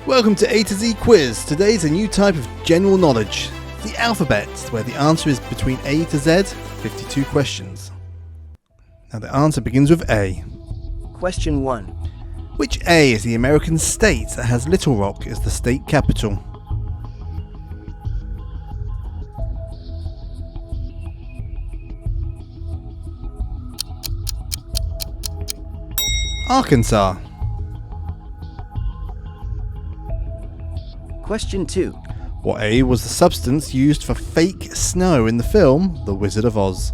Welcome to A to Z Quiz. Today's a new type of general knowledge, the alphabet, where the answer is between A to Z, 52 questions. Now the answer begins with A. Question 1. Which A is the American state that has Little Rock as the state capital? Arkansas. Question 2. What A was the substance used for fake snow in the film The Wizard of Oz?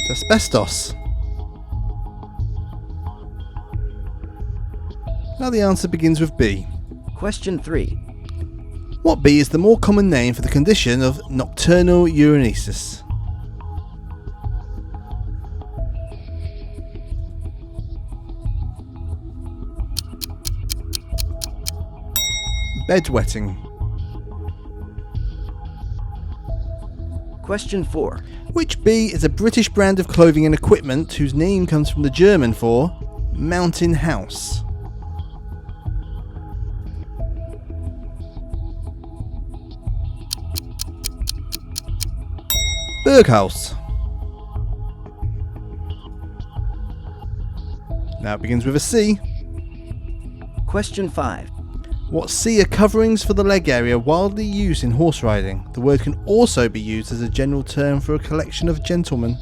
It's asbestos. Now the answer begins with B. Question 3. What B is the more common name for the condition of nocturnal urinasis? Bedwetting. Question 4. Which B is a British brand of clothing and equipment whose name comes from the German for mountain house? Berghaus. Now it begins with a C. Question 5. What C are coverings for the leg area widely used in horse riding? The word can also be used as a general term for a collection of gentlemen.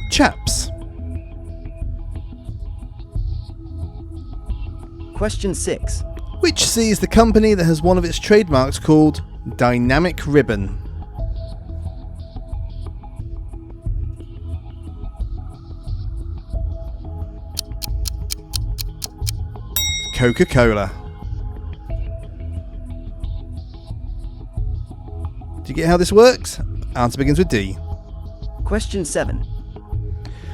Chaps. Question 6. Which C is the company that has one of its trademarks called Dynamic Ribbon? Coca-Cola. Do you get how this works? Answer begins with D. Question 7.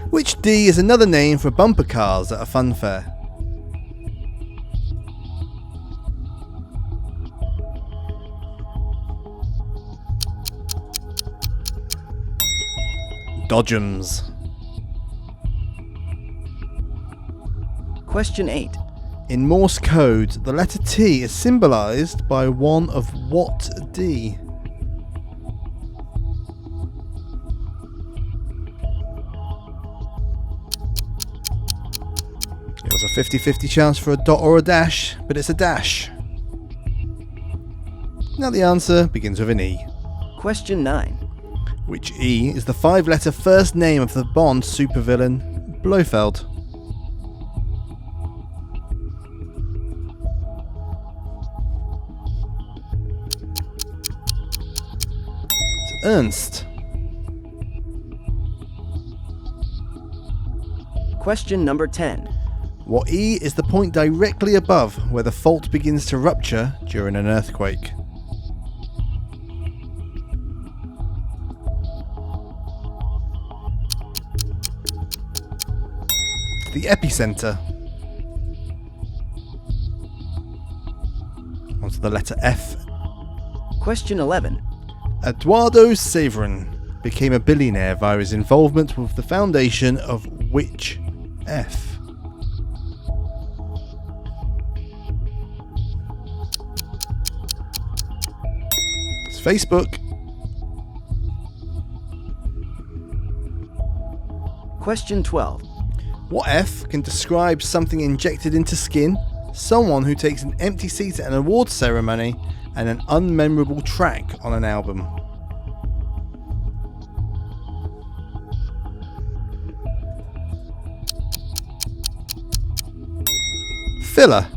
Which D is another name for bumper cars at a fun fair? Dodgems. Question 8. In Morse code, the letter T is symbolised by one of what D? It was a 50-50 chance for a dot or a dash, but it's a dash. Now the answer begins with an E. Question 9. Which E is the 5-letter first name of the Bond supervillain Blofeld? Ernst. Question number 10. What E is the point directly above where the fault begins to rupture during an earthquake? The epicenter. Onto the letter F. Question 11. Eduardo Saverin became a billionaire via his involvement with the foundation of which F? It's Facebook. Question 12. What F can describe something injected into skin, someone who takes an empty seat at an awards ceremony, and an unmemorable track on an album? Filler.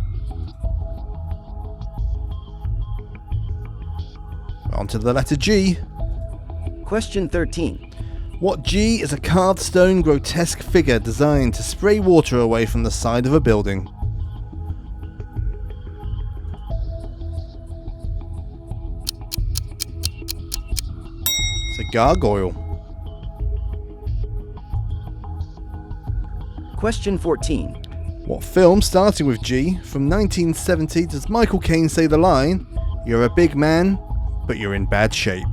On to the letter G. Question 13. What G is a carved stone grotesque figure designed to spray water away from the side of a building? It's a gargoyle. Question 14. What film, starting with G, from 1970 does Michael Caine say the line, "You're a big man, but you're in bad shape"?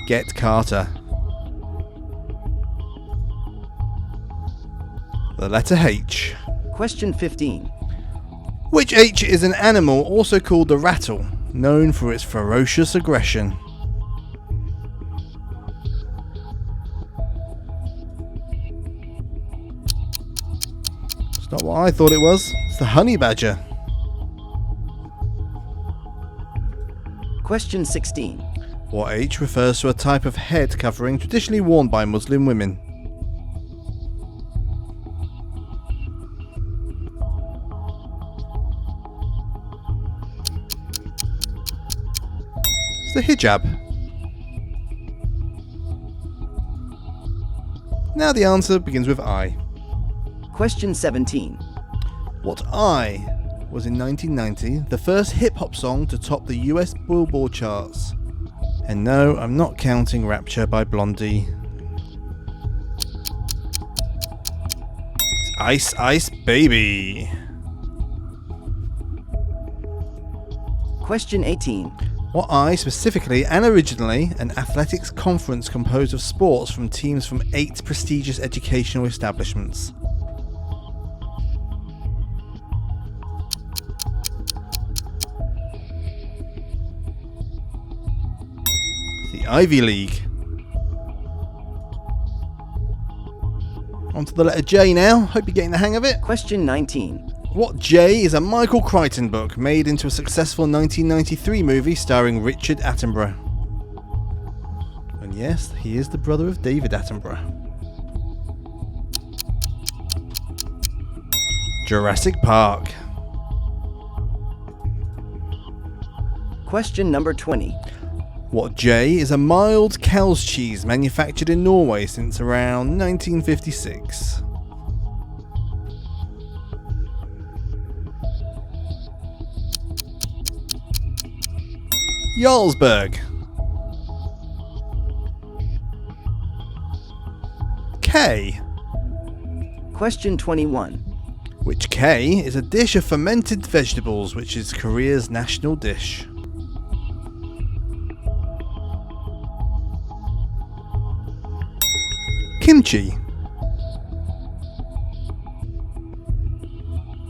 Get Carter. The letter H. Question 15. Which H is an animal also called the rattle, known for its ferocious aggression? It's not what I thought it was. It's the honey badger. Question 16. What H refers to a type of head covering traditionally worn by Muslim women? It's the hijab. Now the answer begins with I. Question 17. What I was in 1990 the first hip-hop song to top the US Billboard charts? And no, I'm not counting Rapture by Blondie. It's Ice Ice Baby. Question 18. What I, specifically and originally, an athletics conference composed of sports from teams from 8 prestigious educational establishments? The Ivy League. On to the letter J now. Hope you're getting the hang of it. Question 19. What J is a Michael Crichton book made into a successful 1993 movie starring Richard Attenborough? And yes, he is the brother of David Attenborough. Jurassic Park. Question number 20. What J is a mild cow's cheese manufactured in Norway since around 1956? Jarlsberg. K. Question 21. Which K is a dish of fermented vegetables which is Korea's national dish? Kimchi.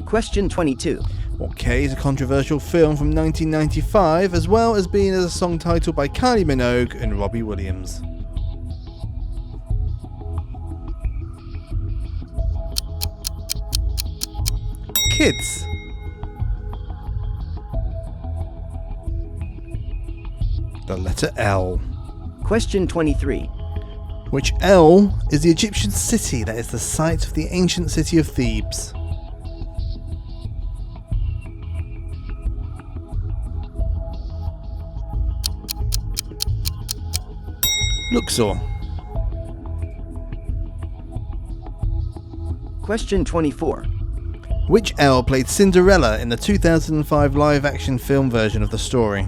Question 22. What K is a controversial film from 1995 as well as being as a song title by Kylie Minogue and Robbie Williams? Kids. The letter L. Question 23. Which L is the Egyptian city that is the site of the ancient city of Thebes? Luxor. Question 24. Which L played Cinderella in the 2005 live-action film version of the story?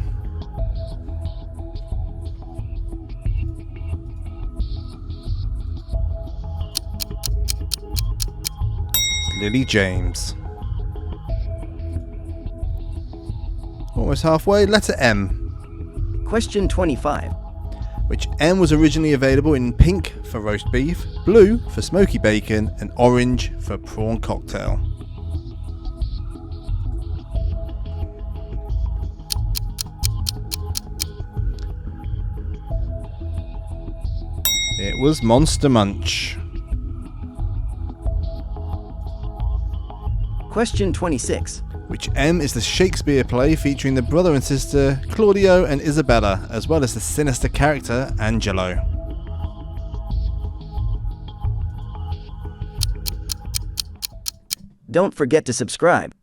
Lily James. Almost halfway, letter M. Question 25. Which M was originally available in pink for roast beef, blue for smoky bacon, and orange for prawn cocktail? It was Monster Munch. Question 26. Which M is the Shakespeare play featuring the brother and sister Claudio and Isabella, as well as the sinister character Angelo? Don't forget to subscribe.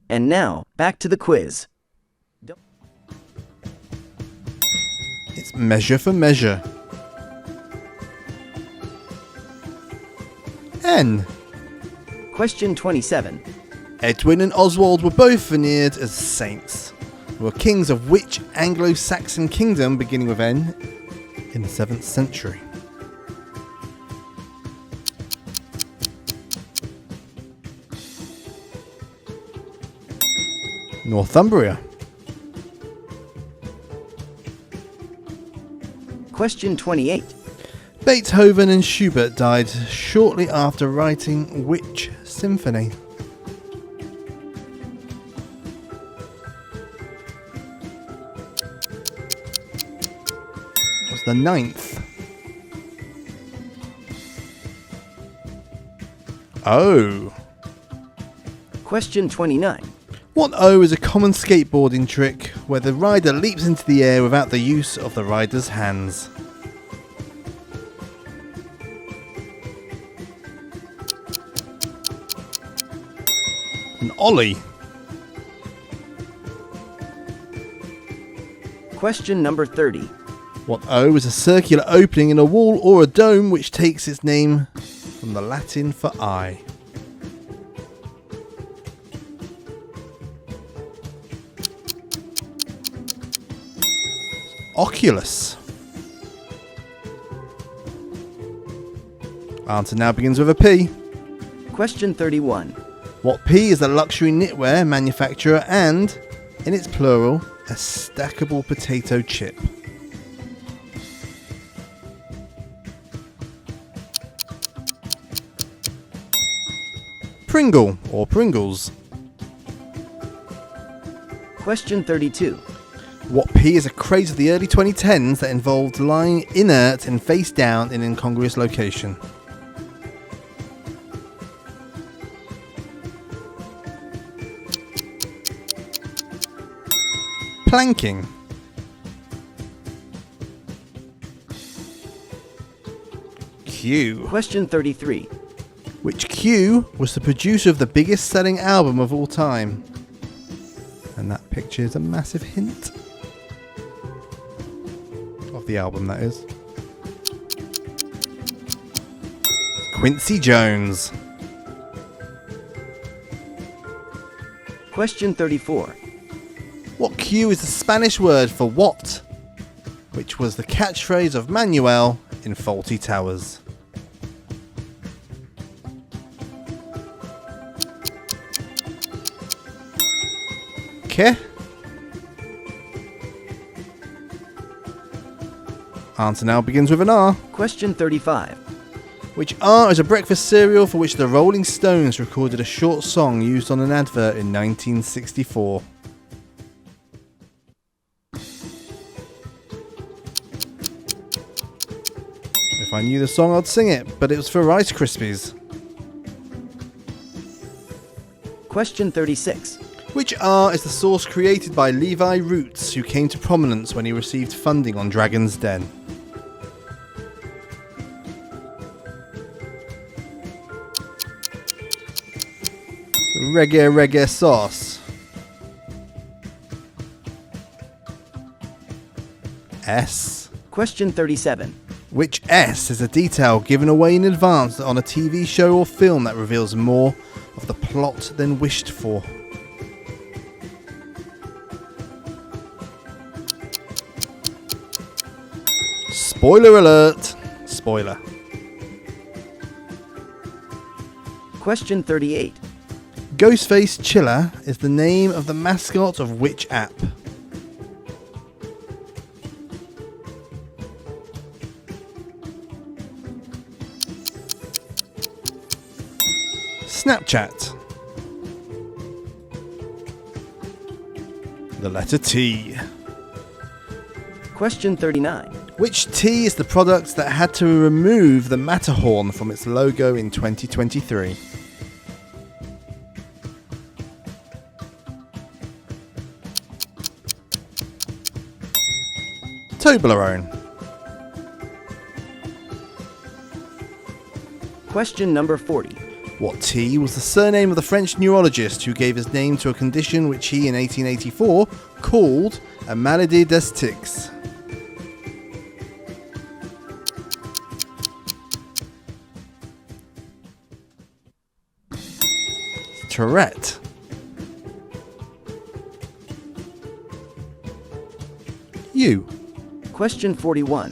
And now, back to the quiz. It's Measure for Measure. N. Question 27. Edwin and Oswald were both veneered as saints, who were kings of which Anglo-Saxon kingdom beginning with N in the 7th century? Northumbria. Question 28. Beethoven and Schubert died shortly after writing which symphony? It was the 9th. O. Question 29. What O is a common skateboarding trick where the rider leaps into the air without the use of the rider's hands? An ollie. Question number 30. What O is a circular opening in a wall or a dome which takes its name from the Latin for eye? Oculus. Answer now begins with a P. Question 31. What P is a luxury knitwear manufacturer and, in its plural, a stackable potato chip? Pringle or Pringles. Question 32. What P is a craze of the early 2010s that involved lying inert and face down in an incongruous location? Planking. Q. Question 33. Which Q was the producer of the biggest selling album of all time? And that picture is a massive hint of the album, that is. Quincy Jones. Question 34. What Q is the Spanish word for what, which was the catchphrase of Manuel in Fawlty Towers? ¿Qué? Answer now begins with an R. Question 35. Which R is a breakfast cereal for which the Rolling Stones recorded a short song used on an advert in 1964? If I knew the song, I'd sing it, but it was for Rice Krispies. Question 36. Which R is the sauce created by Levi Roots, who came to prominence when he received funding on Dragon's Den? Reggae sauce. S. Question 37. Which S is a detail given away in advance on a TV show or film that reveals more of the plot than wished for? Spoiler alert! Spoiler. Question 38. Ghostface Chiller is the name of the mascot of which app? Snapchat. The letter T. Question 39. Which tea is the product that had to remove the Matterhorn from its logo in 2023? Toblerone. Question number 40. What tea was the surname of the French neurologist who gave his name to a condition which he in 1884 called a maladie des tics? Tourette. U. Question 41.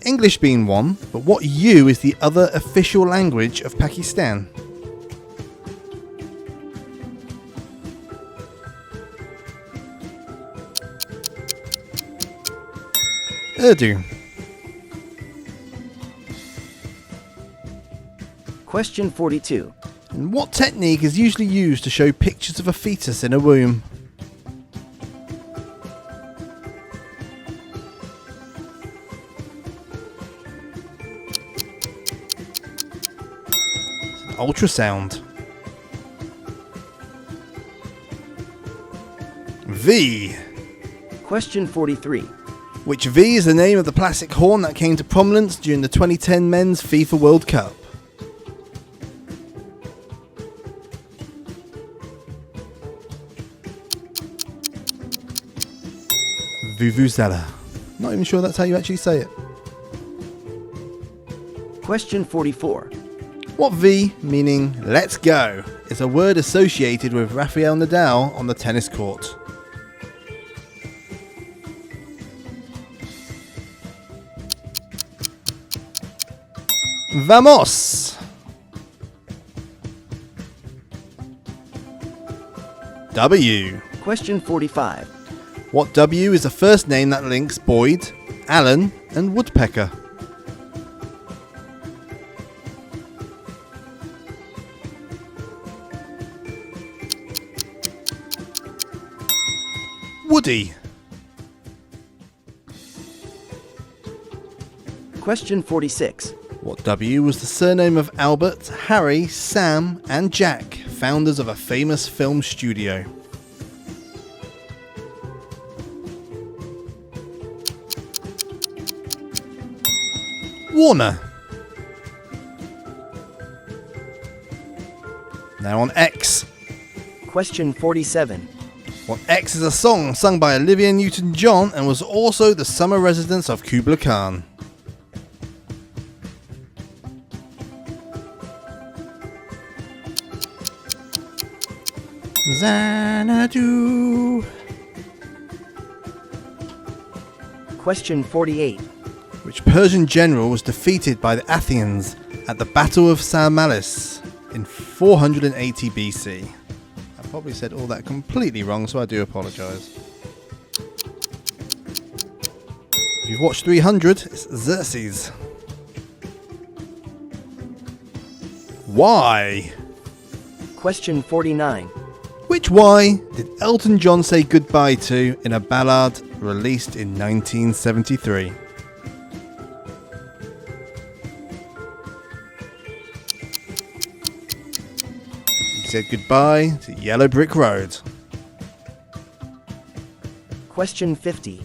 English being one, but what U is the other official language of Pakistan? Urdu. Question 42. And what technique is usually used to show pictures of a fetus in a womb? Ultrasound. V. Question 43. Which V is the name of the plastic horn that came to prominence during the 2010 Men's FIFA World Cup? Vuvuzela. Not even sure that's how you actually say it. Question 44. What V, meaning let's go, is a word associated with Rafael Nadal on the tennis court? Vamos. W. Question 45. What W is the first name that links Boyd, Allen, and Woodpecker? Woody. Question 46. What W was the surname of Albert, Harry, Sam, and Jack, founders of a famous film studio? Warner. Now on X. Question 47. What X is a song sung by Olivia Newton-John and was also the summer residence of Kubla Khan. Xanadu. Question 48. Which Persian general was defeated by the Athenians at the Battle of Salamis in 480 BC? I probably said all that completely wrong, so I do apologise. If you've watched 300, it's Xerxes. Why? Question 49. Which why did Elton John say goodbye to in a ballad released in 1973? He said goodbye to Yellow Brick Road. Question 50.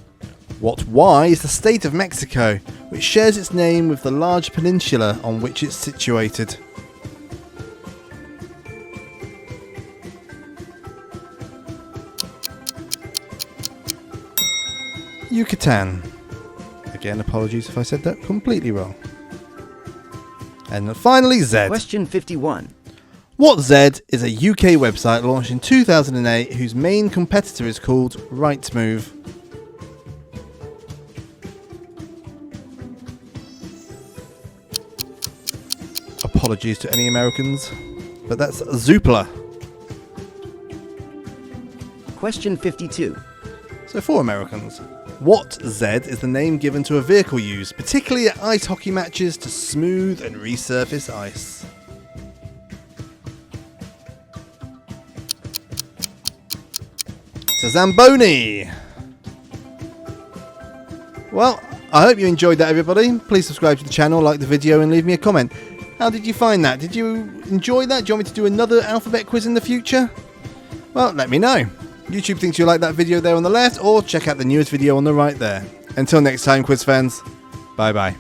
What Y is the state of Mexico, which shares its name with the large peninsula on which it's situated? Yucatan. Again, apologies if I said that completely wrong. And finally, Z. Question 51. What Z is a UK website launched in 2008 whose main competitor is called Rightmove? Apologies to any Americans, but that's Zoopla. Question 52. So for Americans, what Z is the name given to a vehicle used, particularly at ice hockey matches, to smooth and resurface ice? It's a Zamboni. Well, I hope you enjoyed that, everybody. Please subscribe to the channel, like the video, and leave me a comment. How did you find that? Did you enjoy that? Do you want me to do another alphabet quiz in the future? Well, let me know. YouTube thinks you'll like that video there on the left, or check out the newest video on the right there. Until next time, quiz fans, bye bye.